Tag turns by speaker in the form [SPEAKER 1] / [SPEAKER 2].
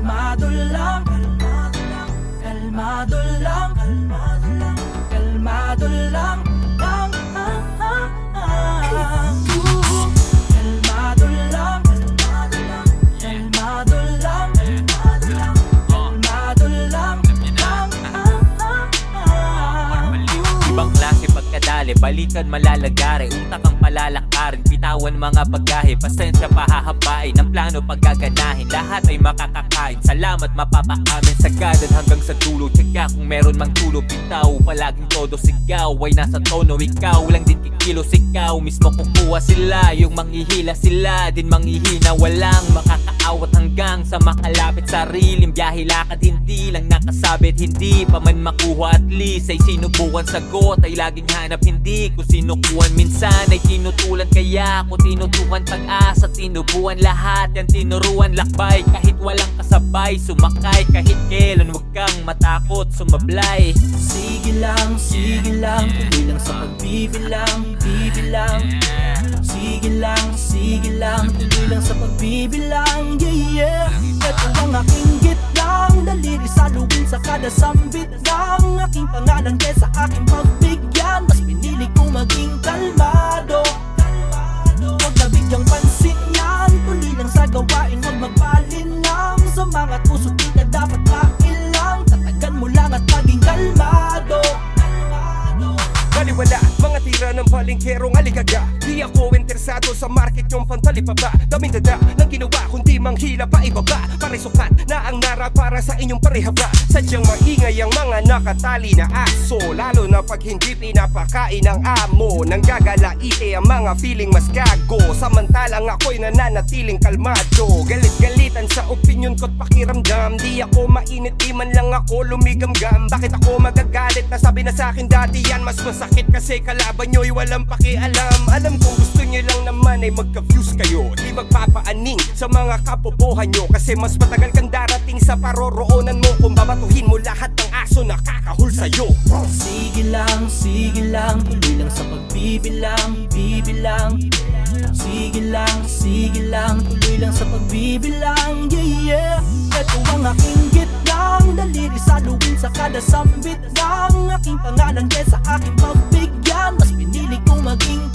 [SPEAKER 1] Kalmado lang, kalmado lang, kalmado lang, kalmado lang, kalmado lang, kalmado lang.
[SPEAKER 2] Ibang klase pagkadali, balikan malalagari, utak ang palalakarin, bitawan mga bagahe, pasensya pahahabain, ang plano paggaganahin, lahat ay makakakain, salamat mapapaamin, sagad hanggang sa dulo, tsaga kung meron mang tulo, bitaw, palaging todo sigaw, ay nasa tono, ikaw lang din kikilos, ikaw mismo kukuha sila, yung manghihila sila, din manghihina, walang makakaawat hanggang sa makalapit sariling biyahe, lakad hindi lang nakasabit, hindi pa man makuha, at least ay sinubukan, sagot ay laging hanap, hindi ko sinukuhan, minsan ay tinutulan, kaya ako tinutukan, pag-asa tinubuan, lahat yan tinuruan, lakbay kahit walang kasabay, sumakay kahit kailan, huwag kang matakot, sumablay.
[SPEAKER 1] Sige lang, tuloy lang sa pagbibilang, bibilang. Sige lang, tuloy lang sa pagbibilang, yeah, yeah. Ito ang aking gitlang, daliri sa luwin sa kada sambit ng aking pangalan kesa aking pagbigyan. Mas pinili kong maging kalmado, huwag na bigyang pansin yan. Tuloy lang sa gawain, huwag magpalinlang, sa mga puso't di na dapat mailang. Tatagan mo lang at maging kalmado.
[SPEAKER 3] Baliwala, mga tira ng palengkerong aligaga. Di ako interesado sa market yung pantalipaba. Daming dada ng ginawa, kundi manghila pa ibaba. Parisukat na ang nara para sa inyong parehaba. Sadyang maingay ang mga nakatali na aso, lalo na pag hindi pinapakain ng amo. Nanggagalaite ang mga feeling mas gago, samantalang ako'y nananatiling kalmado. Galit-galitan sa opinion ko't pakiramdam. Di ako mainit, di man lang ako lumigamgam. Bakit ako magagalit? Nasabi na sa'kin dati yan, mas masakit kasi kalaban nyo'y walang pakialam. Alam kong gusto nyo lang naman ay magka-views kayo, di magpapaaning sa mga kapobohan nyo, kasi mas matagal kang darating sa paroroonan mo kung babatuhin mo lahat ng aso na kakahul sa'yo.
[SPEAKER 1] Sige lang, tuloy lang sa pagbibilang, bibilang. Sige lang, tuloy lang sa pagbibilang, yeah, yeah. Ito ang aking gitlang, daliri sa luwin sa kada sambit ng aking pangalan kesa aking pagbigyan. Mas pinili kong maging